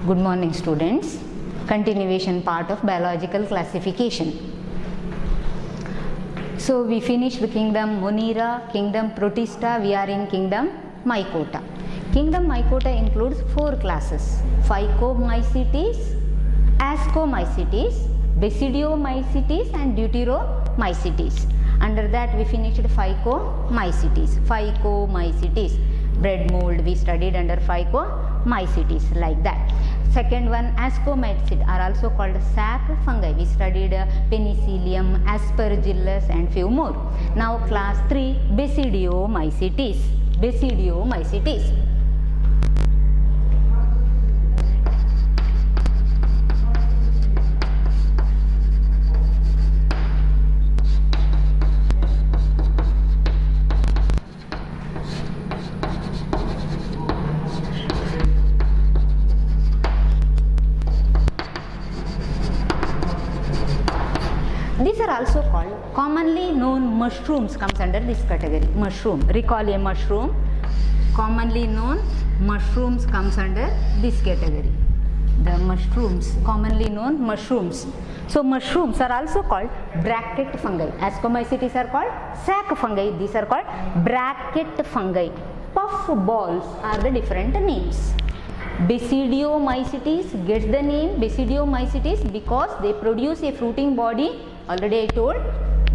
Good morning students. Continuation part of biological classification. So we finished kingdom Monera, kingdom Protista, we are in kingdom Mycota. Kingdom Mycota includes 4 classes: Phycomycetes, Ascomycetes, Basidiomycetes and Deuteromycetes. Under that we finished Phycomycetes. Phycomycetes, bread mold we studied under Phycomycetes, like that. Second one, Ascomycetes are also called sac fungi. We studied Penicillium, Aspergillus and few more. Now class 3, Basidiomycetes. Basidiomycetes. These are also called commonly known mushrooms, comes under this category. Mushroom, recall a mushroom. Commonly known mushrooms comes under this category. The mushrooms, commonly known mushrooms. So mushrooms are also called bracket fungi. Ascomycetes are called sac fungi. These are called bracket fungi. Puff balls are the different names. Basidiomycetes gets the name Basidiomycetes because they produce a fruiting body. Already I told,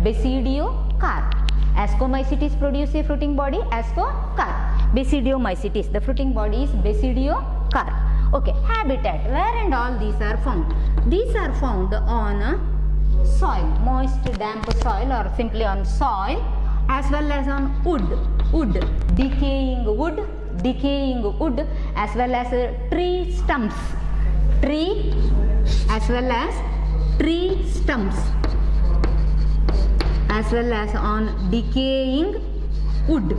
basidiocarp. Ascomycetes produce a fruiting body, ascocarp. Basidiomycetes, the fruiting body is basidiocarp. Okay, habitat, where and all these are found? These are found on soil, moist damp soil or simply on soil, as well as on wood, decaying wood, as well as tree stumps, as well as on decaying wood.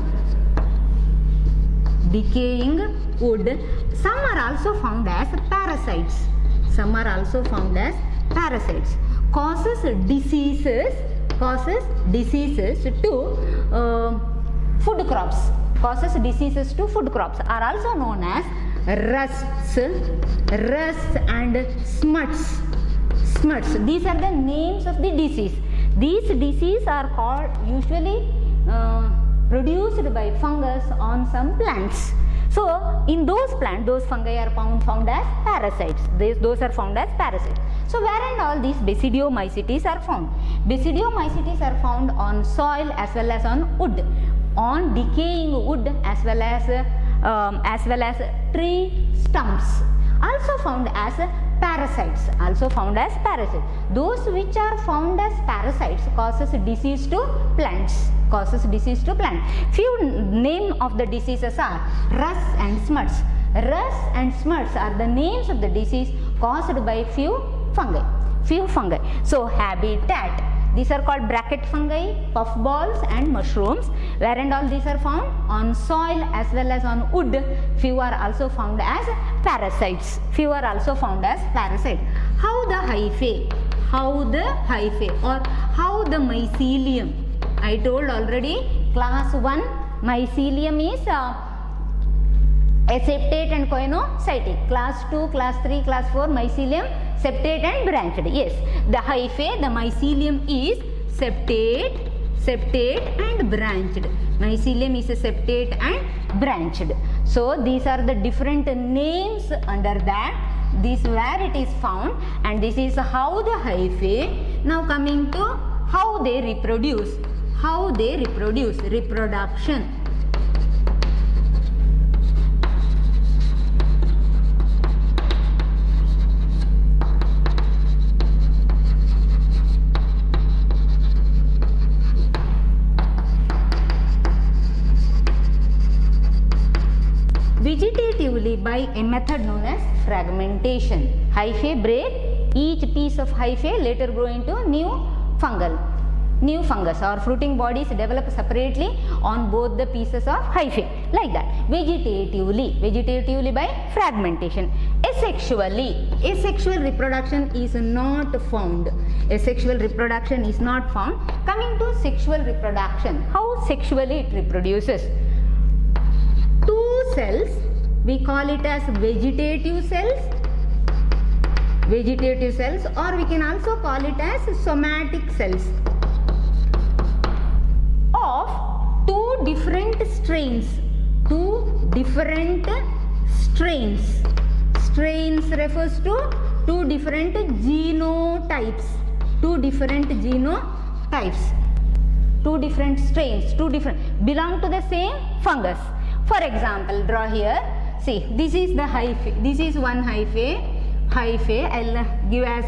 Some are also found as parasites. Causes diseases to food crops. Are also known as rusts and smuts. These are the names of the disease. These diseases are called usually produced by fungus on some plants. So in those plants, those fungi are found as parasites. Those are found as parasites. So where and all these Basidiomycetes are found? Basidiomycetes are found on soil as well as on wood, on decaying wood as well as tree stumps. Also found as parasites. Those which are found as parasites causes disease to plants. Few name of the diseases are rusts and smuts. Rusts and smuts are the names of the disease caused by few fungi. So habitat, these are called bracket fungi, puffballs and mushrooms. Where and all these are found? On soil as well as on wood. Few are also found as parasites. How the hyphae or how the mycelium? I told already, class 1 mycelium is septate and coenocytic. Class 2, class 3, class 4 mycelium septate and branched. Yes, the hyphae, the mycelium is septate and branched. Mycelium is septate and branched. So these are the different names under that. This where it is found, and this is how the hyphae. Now coming to how they reproduce. Reproduction. Vegetatively by a method known as fragmentation. Hyphae break, each piece of hyphae later grow into new fungus or fruiting bodies develop separately on both the pieces of hyphae, like that. Vegetatively by fragmentation. Asexual reproduction is not found. Coming to sexual reproduction, how sexually it reproduces? Two cells, we call it as vegetative cells, vegetative cells, or we can also call it as somatic cells of two different strains. Strains refers to two different genotypes. Two different strains, belong to the same fungus. For example, draw here. See, this is the hyphae. This is one hyphae. I'll give as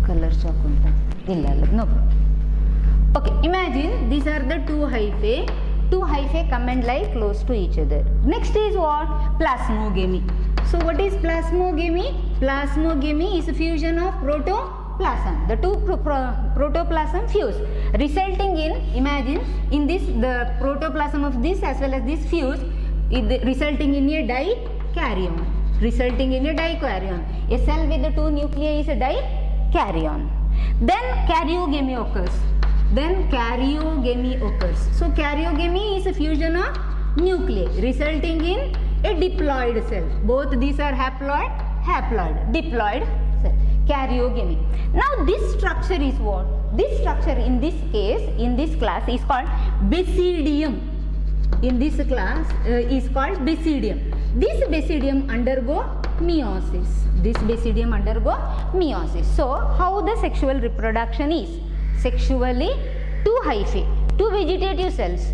color chalk unta illa no. Okay, imagine these are the two hyphae. Two hyphae come and lie close to each other. Next is what? Plasmogamy. So what is plasmogamy? Plasmogamy is a fusion of protoplasm. The two protoplasm fuse, resulting in, imagine in this, the protoplasm of this as well as this fuse, resulting in a dikaryon. A cell with the two nuclei is a dikaryon. Then karyogamy occurs. So karyogamy is a fusion of nuclei, resulting in a diploid cell. Both these are haploid, diploid cell. Karyogamy. Now this structure is what? This structure in this case, in this class, is called basidium. In this class is called basidium. This basidium undergo meiosis. So how the sexual reproduction is? Sexually, two hyphae, two vegetative cells,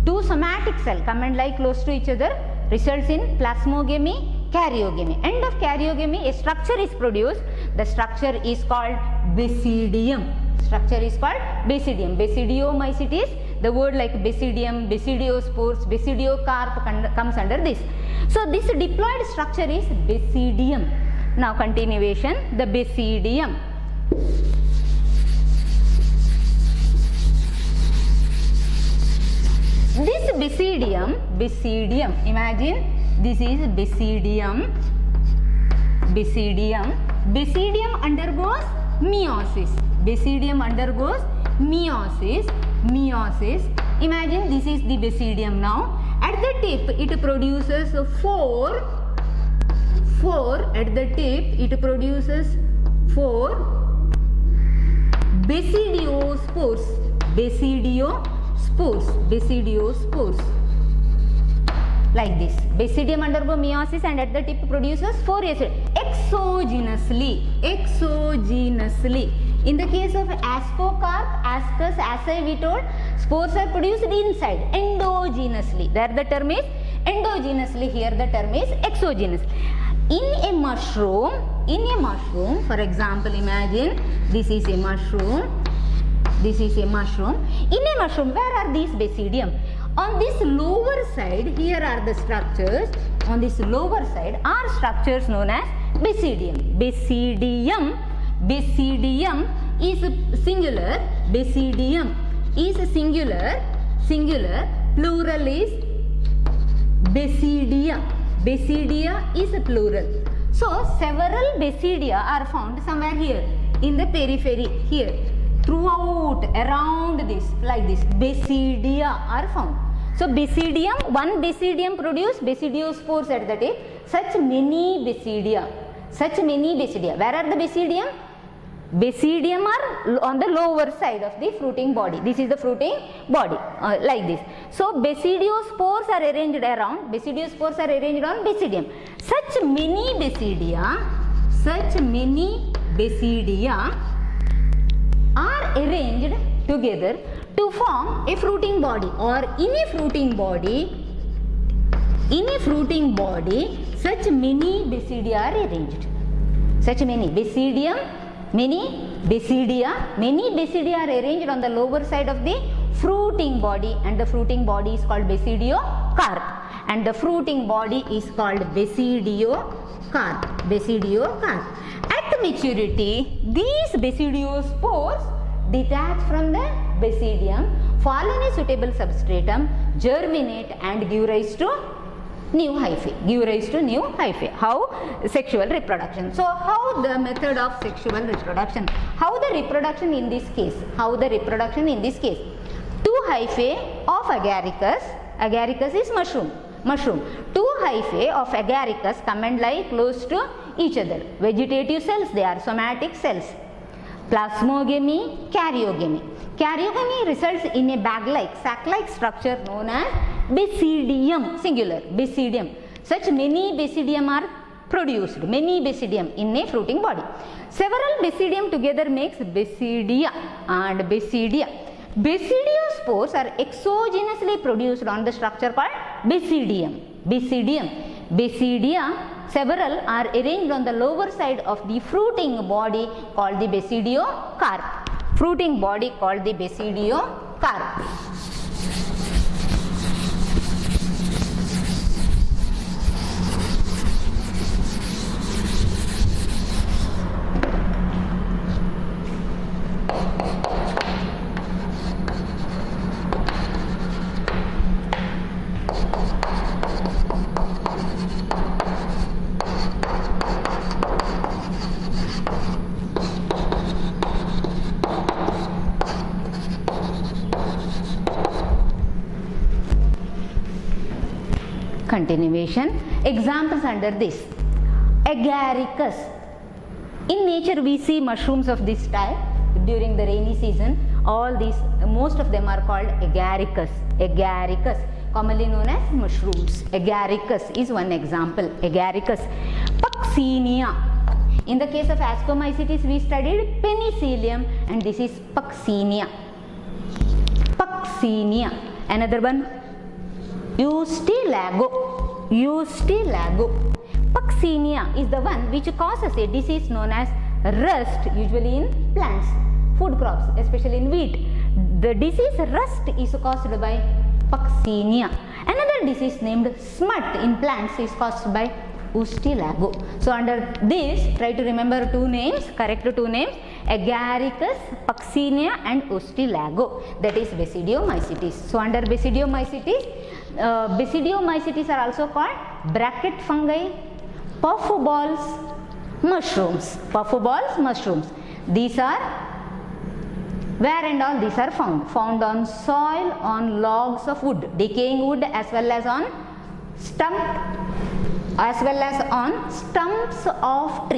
two somatic cells come and lie close to each other, results in plasmogamy, karyogamy. End of karyogamy, a structure is produced. The structure is called basidium. Basidiomycetes, the word like basidium, basidiospores, basidiocarp comes under this. So this diploid structure is basidium. Now continuation, the basidium. This basidium, imagine this is basidium. Basidium undergoes meiosis. Imagine this is the basidium now. At the tip it produces four basidiospores. Like this. Basidium undergo meiosis and at the tip produces four exogenously. In the case of ascocarp, ascus, asci we told, spores are produced inside, endogenously. There the term is endogenously, here the term is exogenous. In a mushroom, for example, imagine this is a mushroom. In a mushroom, where are these basidium? On this lower side, here are the structures. On this lower side are structures known as basidium. Basidium is singular. Plural is basidia. Basidia is a plural. So several basidia are found somewhere here in the periphery, here. Throughout, around this, like this, basidia are found. So basidium, one basidium produce basidiospores at the tip. Such many basidia. Where are the basidium? Basidium are on the lower side of the fruiting body. This is the fruiting body, like this. So basidiospores are arranged around. Basidiospores are arranged on basidium. Such many basidia are arranged together to form a fruiting body, or in a fruiting body such many basidia are arranged. Many basidia are arranged on the lower side of the fruiting body, and the fruiting body is called basidiocarp, and the fruiting body is called basidiocarp. At maturity, these basidiospores detach from the basidium, fall in a suitable substratum, germinate and give rise to new hyphae. How? Sexual reproduction. So how the method of sexual reproduction? How the reproduction in this case? Two hyphae of agaricus. Agaricus is mushroom. Two hyphae of agaricus come and lie close to each other. Vegetative cells, they are somatic cells. Plasmogamy, karyogamy. Karyogamy results in a bag-like, sac-like structure known as basidium, singular, basidium. Such many basidium are produced, many basidium in a fruiting body. Several basidium together makes basidia and basidia. Basidiospores are exogenously produced on the structure called basidium. Basidia, several are arranged on the lower side of the fruiting body called the basidiocarp. Fruiting body called the basidiocarp. Continuation. Examples under this. Agaricus. In nature we see mushrooms of this type during the rainy season. All these, most of them are called agaricus. Agaricus, commonly known as mushrooms. Agaricus is one example. Agaricus. Puccinia. In the case of Ascomycetes we studied penicillium and this is Puccinia. Puccinia. Another one. Ustilago. Puccinia is the one which causes a disease known as rust, usually in plants, food crops, especially in wheat. The disease rust is caused by Puccinia. Another disease named smut in plants is caused by Ustilago. So under this, try to remember two names, correct two names, Agaricus, Puccinia and Ustilago, that is Basidiomycetes. So under Basidiomycetes, Basidiomycetes are also called bracket fungi, puffballs, mushrooms. Puffballs, mushrooms. These are, where and all these are found? Found on soil, on logs of wood, decaying wood, as well as on stumps of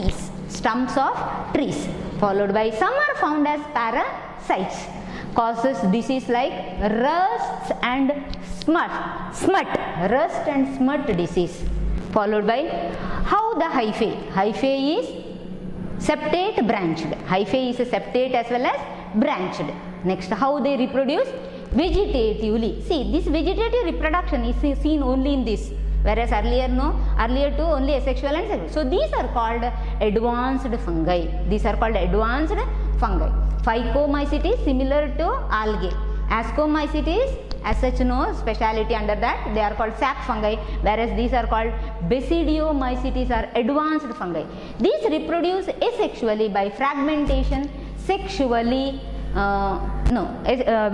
trees. Followed by some are found as parasites. Causes disease like rust and smut, rust and smut disease. Followed by how the hyphae is septate branched. Hyphae is septate as well as branched. Next, how they reproduce? Vegetatively. See, this vegetative reproduction is seen only in this, whereas earlier two only asexual and sexual. So these are called advanced fungi. Phycomycetes similar to algae. Ascomycetes as such no speciality under that, they are called sap fungi, whereas these are called Basidiomycetes are advanced fungi. These reproduce asexually by fragmentation,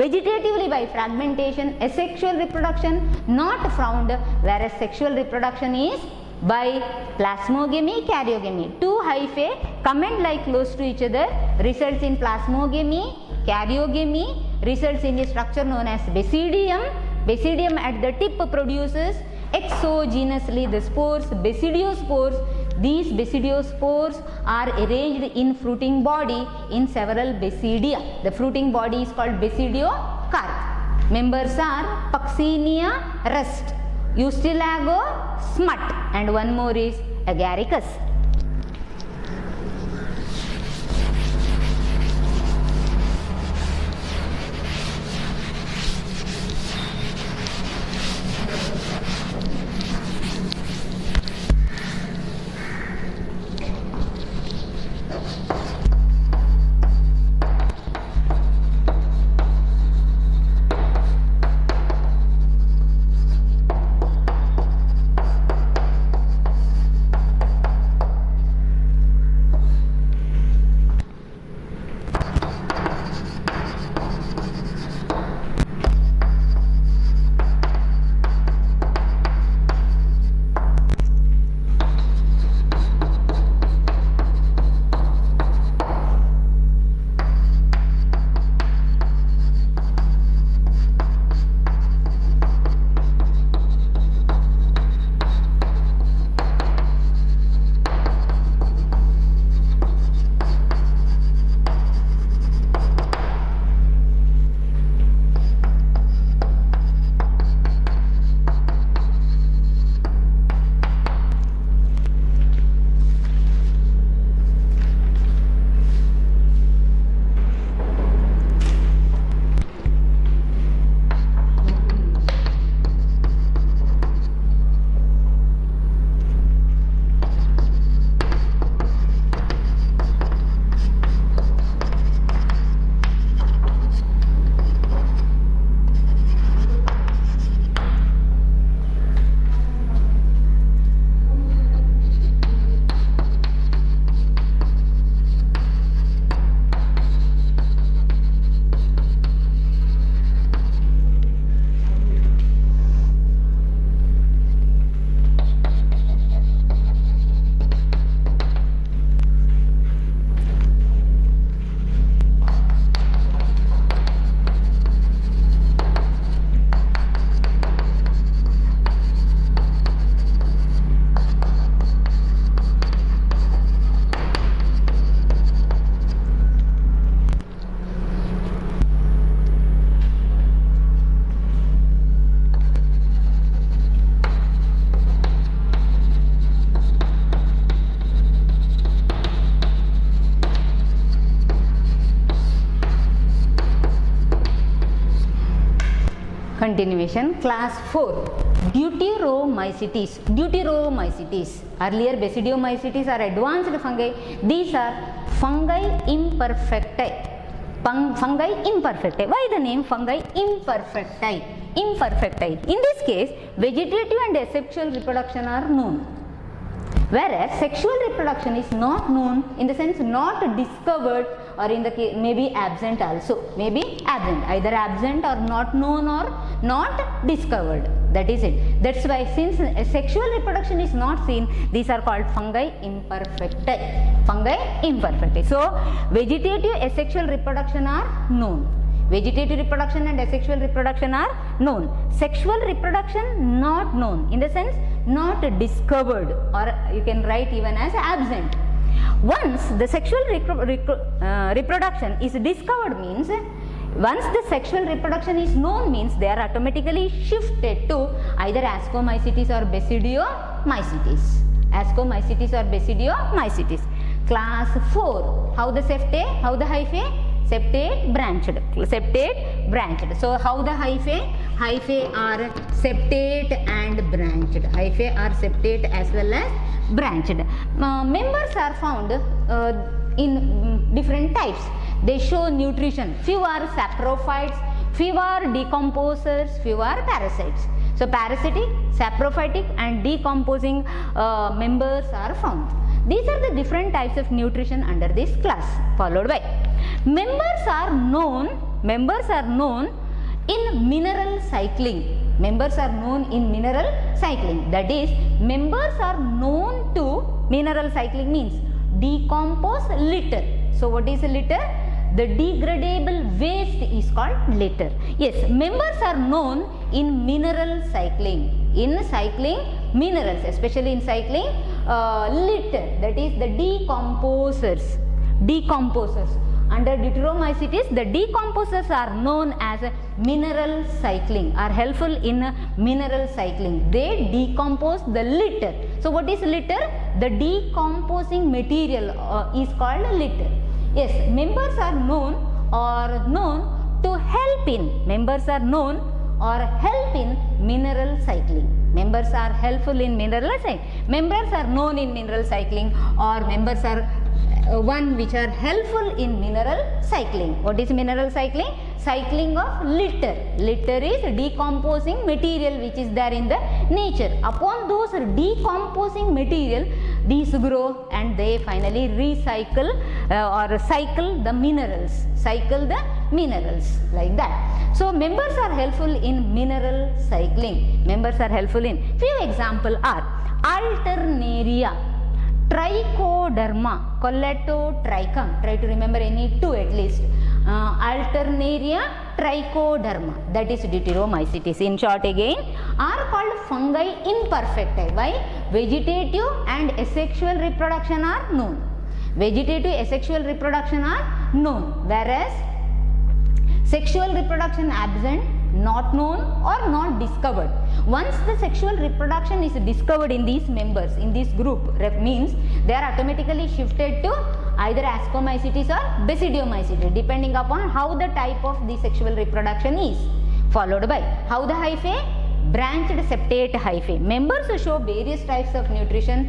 vegetatively by fragmentation. Asexual reproduction not found, whereas sexual reproduction is by plasmogamy, karyogamy. Two hyphae come and lie close to each other, results in plasmogamy. Karyogamy results in a structure known as basidium. Basidium at the tip produces exogenously the spores, basidiospores. These basidiospores are arranged in fruiting body in several basidia. The fruiting body is called basidiocarp. Members are Puccinia, rust, Ustilago, smut, and one more is Agaricus. Continuation, class 4, Deuteromycetes. Deuteromycetes. Earlier Basidiomycetes are advanced fungi. These are fungi imperfecti. Fungi imperfecti. Why the name fungi imperfecti? Imperfecti. In this case, vegetative and asexual reproduction are known, whereas sexual reproduction is not known, in the sense not discovered, or in the case maybe absent also, maybe absent, either absent or not known or not discovered. That is it. That's why, since sexual reproduction is not seen, these are called fungi imperfecti. Fungi imperfecti. So vegetative asexual reproduction are known. Vegetative reproduction and asexual reproduction are known. Sexual reproduction not known, in the sense not discovered, or you can write even as absent. Once the sexual reproduction is discovered means, once the sexual reproduction is known means, they are automatically shifted to either Ascomycetes or Basidiomycetes. Ascomycetes or Basidiomycetes. Class 4. How the septate? How the hyphae? Septate branched. Septate branched. So how the hyphae? Hyphae are septate and branched. Hyphae are septate as well as branched. Members are found in different types. They show nutrition. Few are saprophytes, few are decomposers, few are parasites. So parasitic, saprophytic and decomposing members are found. These are the different types of nutrition under this class. Followed by members are known in mineral cycling. Members are known in mineral cycling. That is, members are known to mineral cycling means decompose litter. So what is a litter? The degradable waste is called litter. Yes, members are known in mineral cycling. In cycling minerals, especially in cycling litter, that is the decomposers. Under Deuteromycetes, the decomposers are known as mineral cycling, are helpful in mineral cycling. They decompose the litter. So what is litter? The decomposing material is called litter. Yes, members are known to help in. Members are known or help in mineral cycling. Members are helpful in mineral cycling. Members are known in mineral cycling, or members are one which are helpful in mineral cycling. What is mineral cycling? Cycling of litter. Litter is decomposing material which is there in the nature. Upon those decomposing material, these grow and they finally recycle or cycle the minerals. Cycle the minerals like that. So members are helpful in mineral cycling. Members are helpful in. Few examples are Alternaria, Trichoderma, Colletotrichum. Try to remember any two at least. Alternaria, Trichoderma, that is Deuteromycetes. In short again, are called fungi imperfecti. Why? Vegetative and asexual reproduction are known. Vegetative asexual reproduction are known, whereas sexual reproduction absent, not known or not discovered. Once the sexual reproduction is discovered in these members, in this group, means they are automatically shifted to either Ascomycetes or Basidiomycetes, depending upon how the type of the sexual reproduction is. Followed by how the hyphae? Branched septate hyphae. Members show various types of nutrition,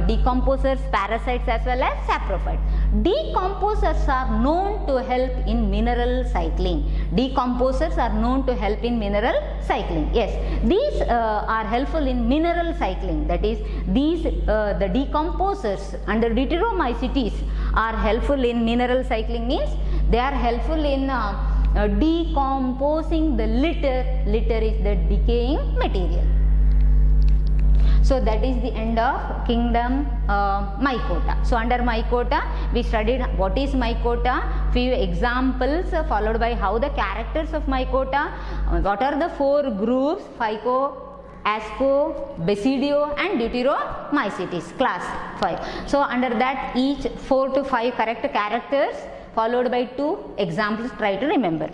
decomposers, parasites as well as saprophytes. Decomposers are known to help in mineral cycling. Decomposers are known to help in mineral cycling. Yes, these are helpful in mineral cycling. That is, these the decomposers under Deuteromycetes are helpful in mineral cycling means they are helpful in decomposing the litter. Litter is the decaying material. So that is the end of kingdom Mycota. So under Mycota we studied what is Mycota, few examples followed by how the characters of Mycota, what are the four groups, Phyco, Asco, Basidio and Deuteromycetes, class 5. So under that each 4 to 5 correct characters followed by 2 examples, try to remember.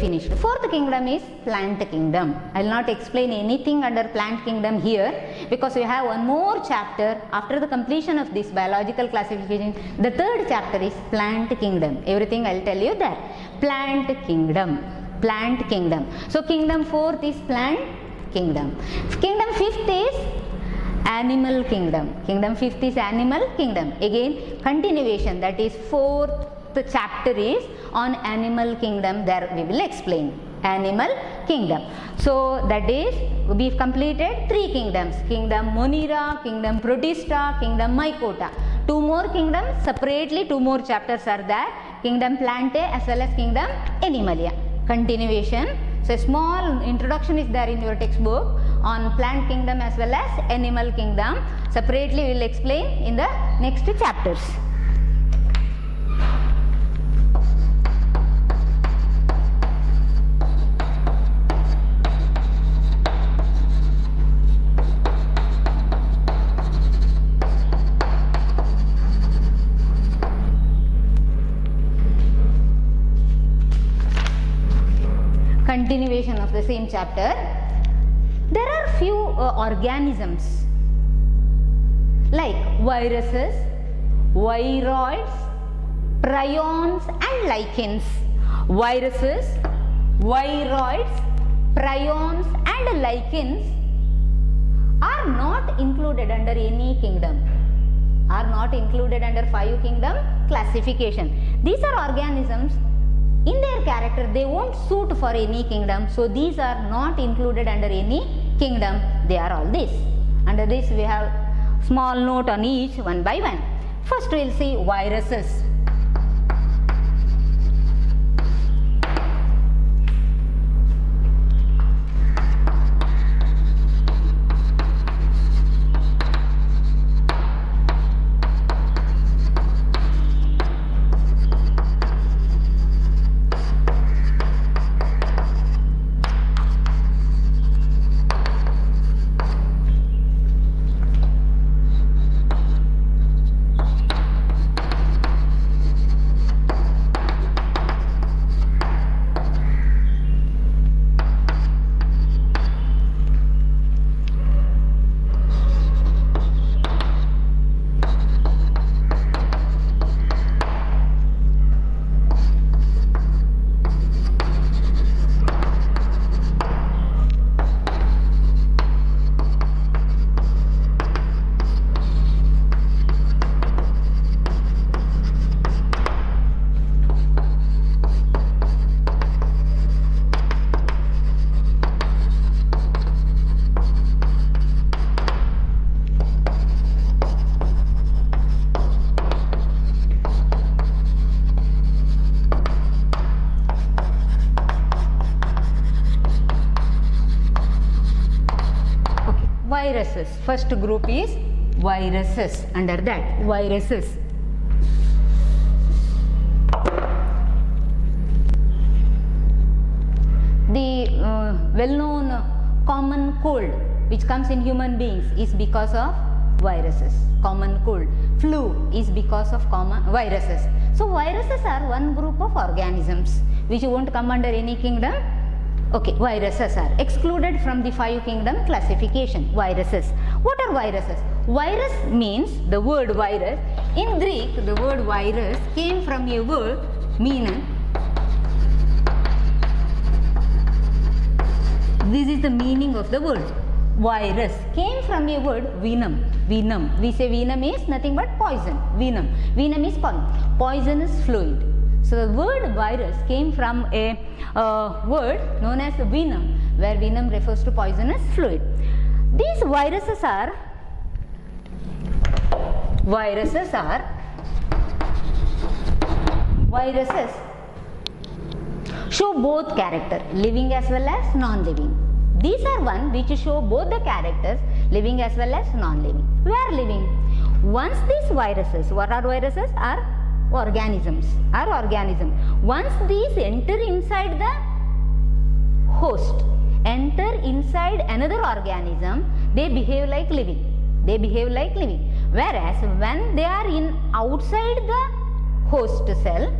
finished. Fourth kingdom is plant kingdom. I will not explain anything under plant kingdom here because we have one more chapter after the completion of this biological classification. The third chapter is plant kingdom. Everything I will tell you there. Plant kingdom. Plant kingdom. So kingdom fourth is plant kingdom. Kingdom fifth is animal kingdom. Kingdom fifth is animal kingdom. Again continuation, that is fourth chapter is on animal kingdom. There we will explain animal kingdom. So that is, we've completed three kingdoms: kingdom Monera, kingdom Protista, kingdom Mycota. Two more kingdoms separately, two more chapters are there: kingdom Plantae as well as kingdom Animalia. Continuation. So a small introduction is there in your textbook on plant kingdom as well as animal kingdom. Separately we will explain in the next chapters. Continuation of the same chapter. There are few organisms like viruses, viroids, prions and lichens. Viruses, viroids, prions and lichens are not included under any kingdom, are not included under five kingdom classification. These are organisms, in their character they won't suit for any kingdom, so these are not included under any kingdom. They are all this. Under this we have small note on each one by one. First we will see viruses. Viruses. First group is viruses. Under that, viruses. The well-known common cold which comes in human beings is because of viruses. Common cold. Flu is because of common viruses. So viruses are one group of organisms which won't come under any kingdom. Okay, viruses are excluded from the five kingdom classification. Viruses. What are viruses? Virus means, the word virus, in Greek the word virus came from a word meaning. This is the meaning of the word. Virus came from a word venom. Venom. We say venom is nothing but poison. Venom. Venom is poison. Poisonous fluid. So the word virus came from a word known as venom, where venom refers to poisonous fluid. These viruses show both character, living as well as non-living. These are one which show both the characters, living as well as non-living. Where living? Once these viruses, what are viruses? Are organisms. Once these enter inside the host, enter inside another organism, they behave like living. Whereas when they are outside the host cell,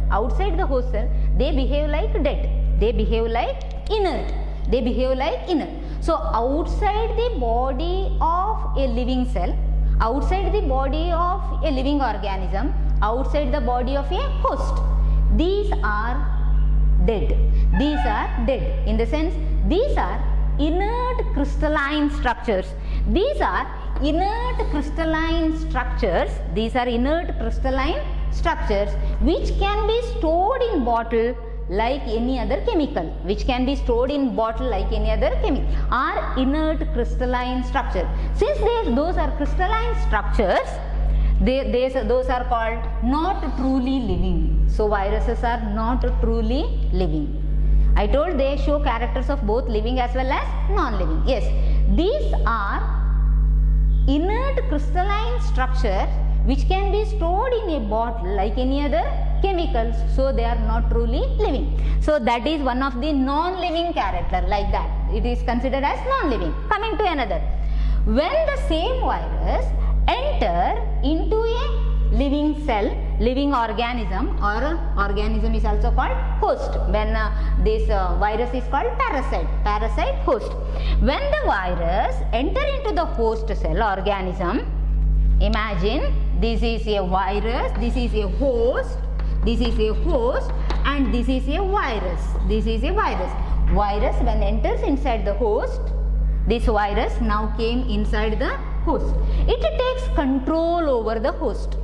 they behave like dead. They behave like inert. They behave like inert. So outside the body of a living cell, outside the body of a living organism, outside the body of a host, these are dead. These are dead. In the sense, these are inert crystalline structures. These are inert crystalline structures. These are inert crystalline structures which can be stored in bottle like any other chemical, which can be stored in bottle like any other chemical, are inert crystalline structure. Since those are crystalline structures, those are called not truly living. So viruses are not truly living. I told they show characters of both living as well as non-living. Yes, these are inert crystalline structure which can be stored in a bottle like any other chemicals, so they are not truly living. So that is one of the non-living character, like that it is considered as non-living. Coming to another, when the same virus enter into a living cell, living organism, or organism is also called host, when this virus is called parasite host. When the virus enter into the host cell organism, imagine this is a virus, this is a host, this is a host, and this is a virus. This is a virus. Virus when enters inside the host, this virus now came inside the host. It takes control over the host.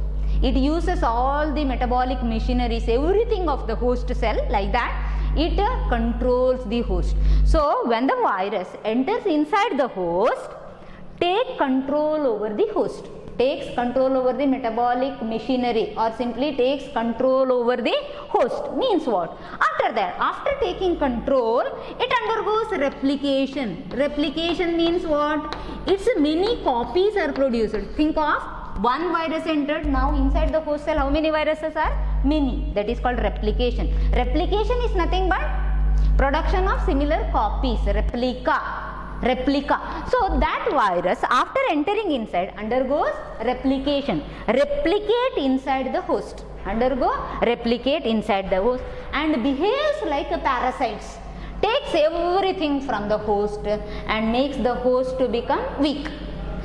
It uses all the metabolic machineries, everything of the host cell, like that. It controls the host. So when the virus enters inside the host, take control over the host, takes control over the metabolic machinery, or simply takes control over the host. Means what? After that, after taking control, it undergoes replication. Replication means what? Its many copies are produced. Think of one virus entered, now inside the host cell how many viruses are? Many. That is called replication. Replication is nothing but production of similar copies, replica. So that virus after entering inside undergoes replication, replicate inside the host, undergo replicate inside the host, and behaves like a parasites, takes everything from the host and makes the host to become weak,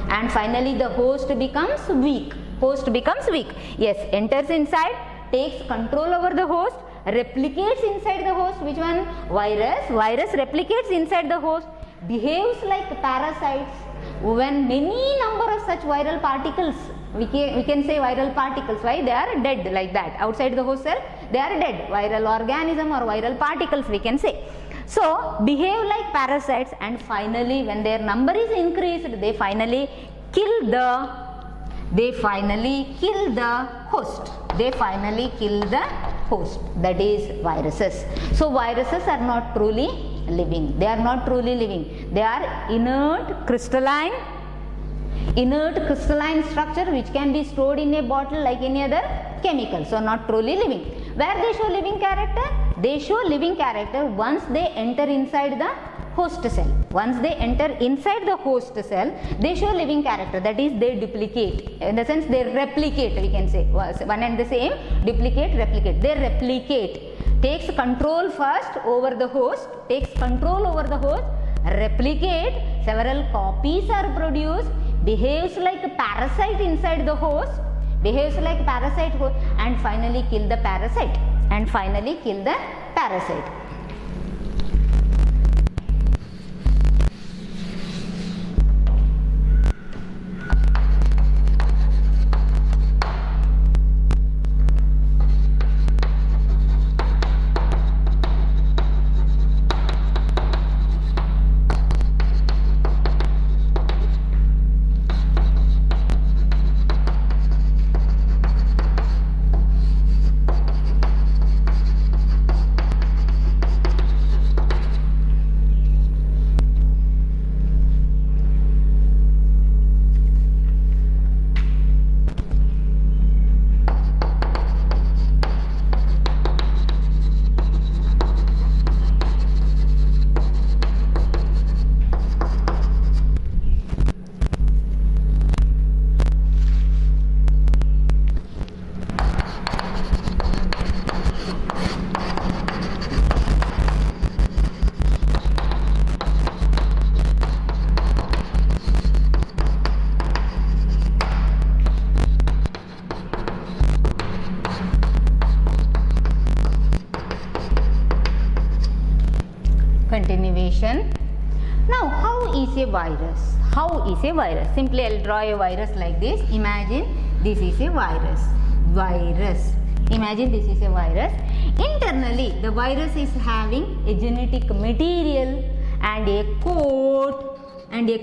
and finally the host becomes weak. Yes, enters inside, takes control over the host, replicates inside the host. Which one? Virus replicates inside the host, behaves like parasites. When many number of such viral particles, we can say viral particles, why? They are dead, like that. Outside the host cell, they are dead. Viral organism or viral particles, we can say. So behave like parasites, and finally when their number is increased, they finally kill the host. That is viruses. So viruses are not truly living. They are not truly living. They are inert crystalline structure which can be stored in a bottle like any other chemical. So not truly living. Where they show living character? They show living character once they enter inside the host cell. Once they enter inside the host cell, they show living character. That is, they duplicate. In the sense, they replicate, we can say. One and the same, duplicate, replicate. They replicate. Takes control first over the host, replicate, several copies are produced, behaves like a parasite inside the host, and finally kill the parasite. Continuation. Now, how is a virus? How is a virus? Simply I will draw a virus like this. Imagine this is a virus. Virus. Imagine this is a virus. Internally, the virus is having a genetic material and a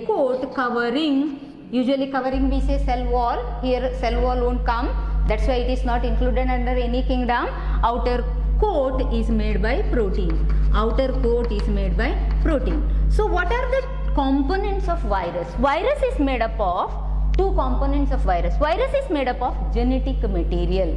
coat covering. Usually covering we say cell wall. Here cell wall won't come. That's why it is not included under any kingdom. Outer coat is made by protein. Outer coat is made by protein. So what are the components of virus? Virus is made up of two components of virus. Virus is made up of genetic material.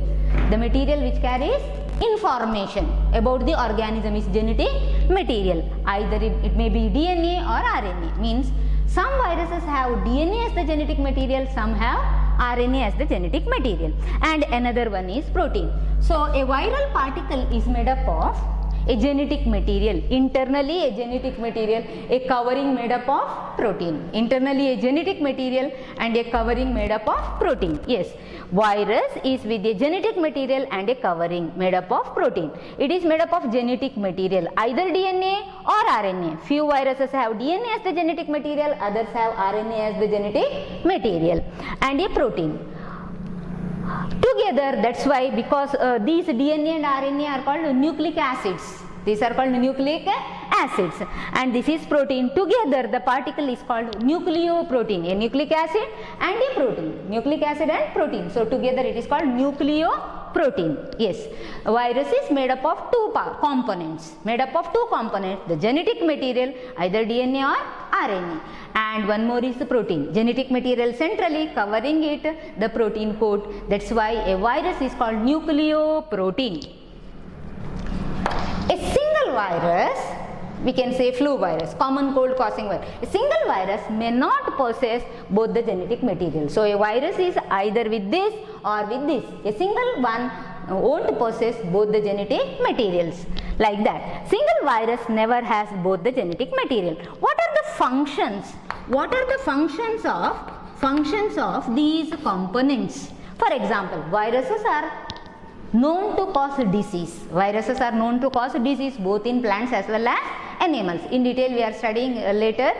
The material which carries information about the organism is genetic material. Either it may be DNA or RNA. Means some viruses have DNA as the genetic material, some have RNA as the genetic material, and another one is protein. So a viral particle is made up of a genetic material, internally a genetic material, a covering made up of protein. Internally a genetic material and a covering made up of protein. Yes, virus is with a genetic material and a covering made up of protein. It is made up of genetic material, either DNA or RNA. Few viruses have DNA as the genetic material, others have RNA as the genetic material, and a protein. Together, that's why, because these DNA and RNA are called nucleic acids. These are called nucleic acids, and this is protein. Together the particle is called nucleoprotein, a nucleic acid and a protein. Nucleic acid and protein. So together it is called nucleoprotein. Yes, virus is made up of two components. Made up of two components, the genetic material, either DNA or RNA, and one more is the protein. Genetic material centrally covering it, the protein coat. That's why a virus is called nucleoprotein. A single virus, we can say flu virus, common cold causing virus. A single virus may not possess both the genetic material. So a virus is either with this or with this. A single one won't possess both the genetic materials. Like that. Single virus never has both the genetic material. What are the functions? What are the functions of these components? For example, viruses are known to cause disease. Viruses are known to cause disease both in plants as well as animals. In detail we are studying later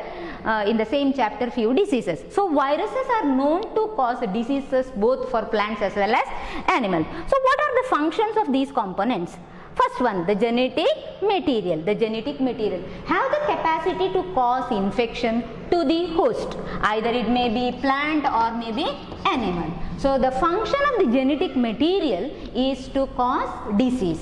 in the same chapter few diseases. So viruses are known to cause diseases both for plants as well as animals. So what are the functions of these components? First one, the genetic material. The genetic material have the capacity to cause infection to the host. Either it may be plant or may be animal. So the function of the genetic material is to cause disease.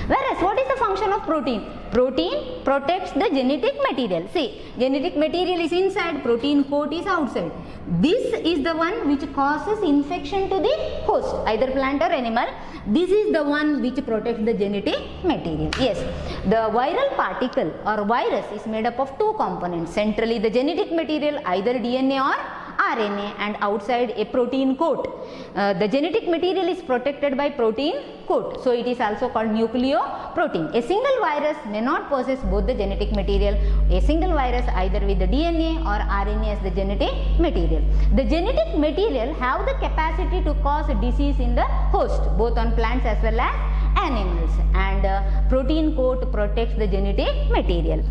Whereas what is the function of protein? Protein protects the genetic material. See, genetic material is inside, protein coat is outside. This is the one which causes infection to the host, either plant or animal. This is the one which protects the genetic material. Yes, the viral particle or virus is made up of two components. Centrally the genetic material, either DNA or RNA, and outside a protein coat. The genetic material is protected by protein coat. So it is also called nucleoprotein. A single virus may not possess both the genetic material. A single virus either with the DNA or RNA as the genetic material. The genetic material have the capacity to cause disease in the host, both on plants as well as animals, and protein coat protects the genetic material.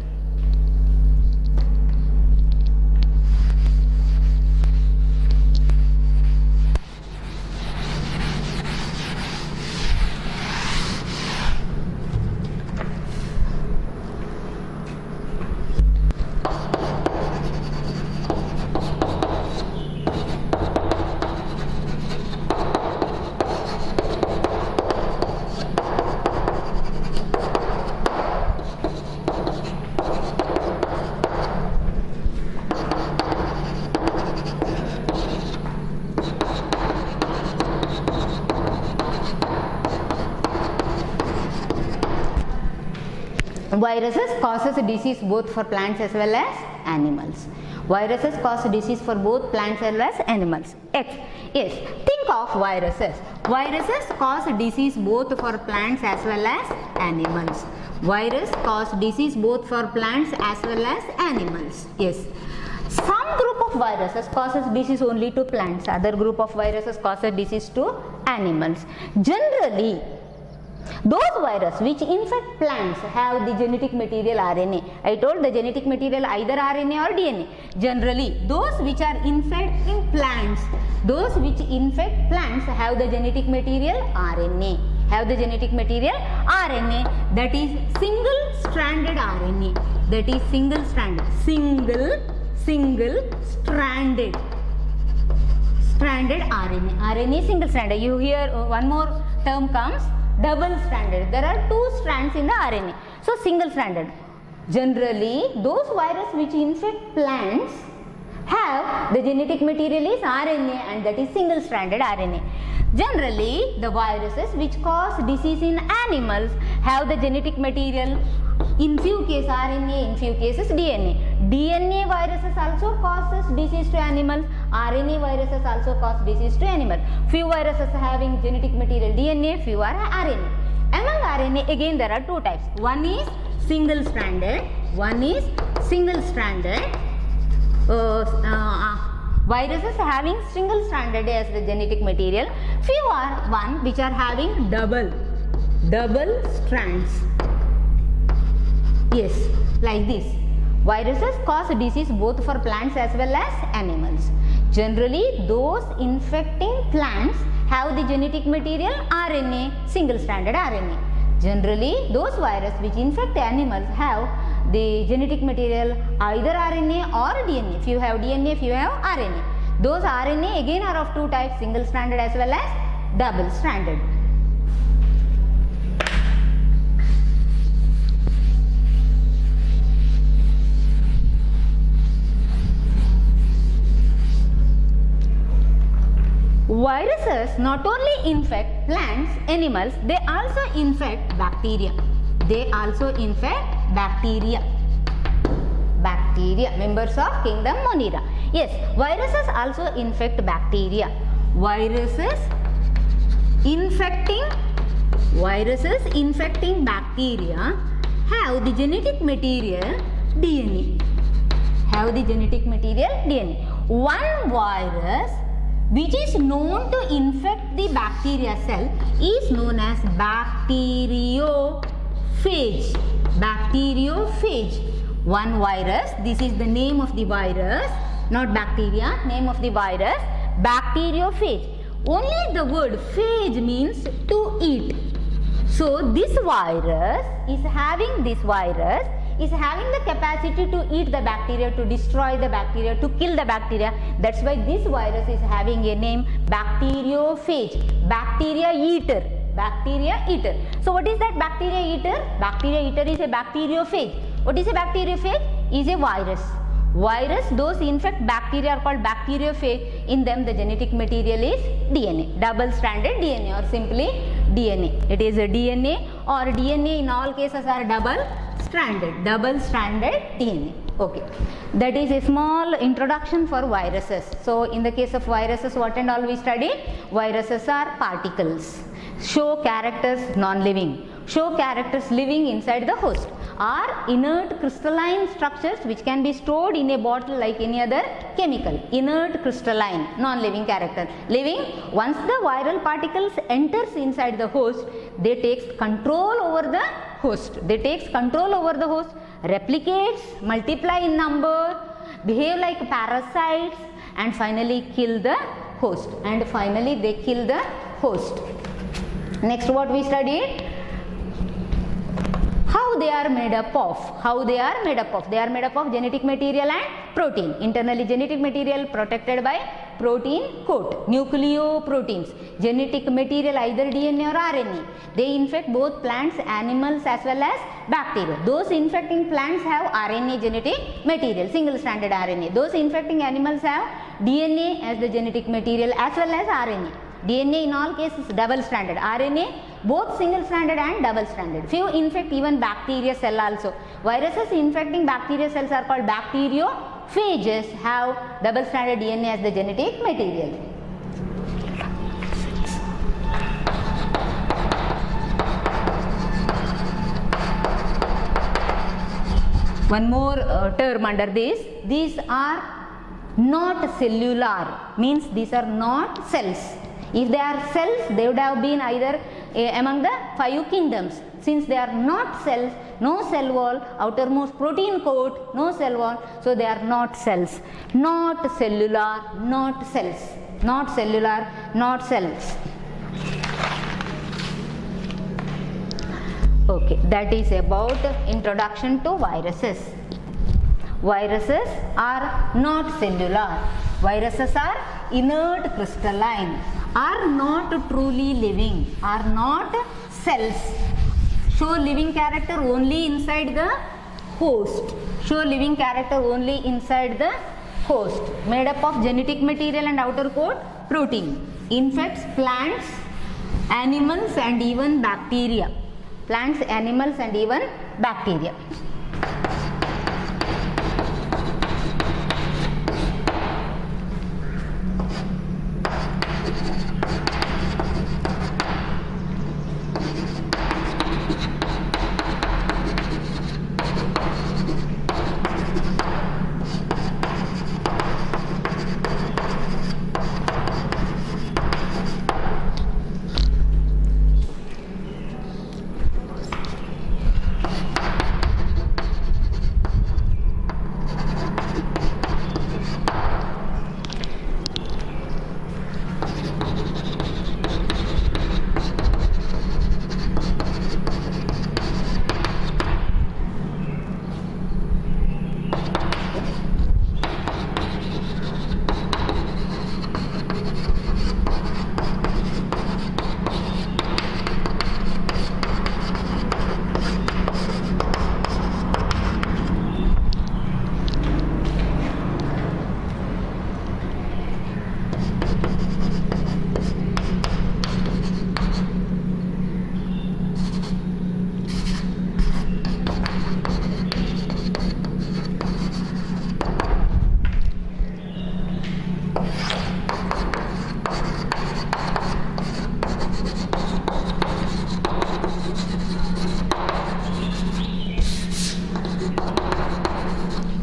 Viruses causes disease both for plants as well as animals. Viruses cause disease for both plants as well as animals. Yes, think of viruses. Viruses cause disease both for plants as well as animals. Virus cause disease both for plants as well as animals. Yes. Some group of viruses causes disease only to plants. Other group of viruses causes disease to animals. Generally, Those viruses which infect plants have the genetic material RNA. I told the genetic material either RNA or DNA. Generally, those which are infecting plants, those which infect plants have the genetic material RNA. Have the genetic material RNA, that is single-stranded RNA. That is single-stranded. Single-stranded RNA. RNA single-stranded. You hear one more term comes, double-stranded. There are two strands in the RNA. So single-stranded. Generally, those viruses which infect plants have the genetic material is RNA, and that is single-stranded RNA. Generally, the viruses which cause disease in animals have the genetic material, in few cases RNA, in few cases DNA. DNA viruses also causes disease to animals. RNA viruses also cause disease to animals. Few viruses having genetic material DNA, few are RNA. Among RNA, again there are two types. One is single-stranded. Viruses having single-stranded as the genetic material. Few are one which are having double strands. Yes, like this. Viruses cause disease both for plants as well as animals. Generally, those infecting plants have the genetic material RNA, single-stranded RNA. Generally, those viruses which infect animals have the genetic material either RNA or DNA. If you have DNA, if you have RNA. Those RNA again are of two types, single-stranded as well as double-stranded. Viruses not only infect plants, animals, they also infect bacteria. Bacteria, members of kingdom Monera. Yes, viruses also infect bacteria. Viruses infecting bacteria have the genetic material DNA. One virus which is known to infect the bacteria cell is known as bacteriophage. One virus, this is the name of the virus, not bacteria, name of the virus, bacteriophage. Only the word phage means to eat. So this virus is having the capacity to eat the bacteria, to destroy the bacteria, to kill the bacteria. That's why this virus is having a name bacteriophage, bacteria eater. So what is that bacteria eater? Bacteria eater is a bacteriophage. What is a bacteriophage? Is a virus. Those infect bacteria are called bacteriophage. In them the genetic material is DNA, double-stranded DNA or simply DNA. It is a DNA, or DNA in all cases are double-stranded DNA. Okay, that is a small introduction for viruses. So in the case of viruses, what and all we study? Viruses are particles, show characters non-living, show characters living inside the host, are inert crystalline structures which can be stored in a bottle like any other chemical. Inert crystalline, non-living character. Living, once the viral particles enters inside the host, they takes control over the host. Replicates, multiply in number, behave like parasites, and finally kill the host. Next, what we studied? How they are made up of. They are made up of genetic material and protein. Internally genetic material protected by protein coat, nucleoproteins. Genetic material either DNA or RNA. They infect both plants, animals as well as bacteria. Those infecting plants have RNA genetic material, single-stranded RNA. Those infecting animals have DNA as the genetic material as well as RNA. DNA in all cases double-stranded, RNA both single-stranded and double-stranded. Few infect even bacteria cell also. Viruses infecting bacteria cells are called bacteriophages, have double-stranded DNA as the genetic material. One more term under this. These are not cellular, means these are not cells. If they are cells, they would have been either among the 5 kingdoms. Since they are not cells, no cell wall, outermost protein coat, no cell wall, so they are not cells. Not cellular, not cells. Not cellular, not cells. Okay, that is about introduction to viruses. Viruses are not cellular. Viruses are inert crystalline, are not truly living, are not cells. Show living character only inside the host. Show living character only inside the host. Made up of genetic material and outer coat protein. Infects plants, animals and even bacteria. Plants, animals and even bacteria.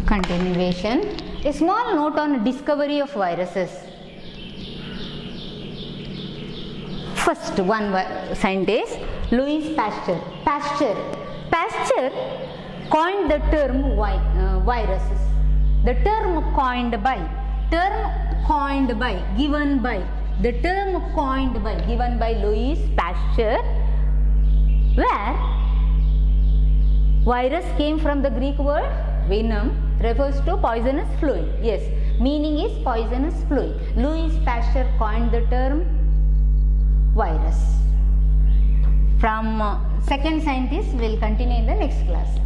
Continuation. A small note on discovery of viruses. First one scientist, Louis Pasteur. Pasteur coined the term viruses. The term coined by, given by, the term coined by, given by Louis Pasteur, where virus came from the Greek word venom, refers to poisonous fluid. Yes, meaning is poisonous fluid. Louis Pasteur coined the term virus. From second scientist, we will continue in the next class.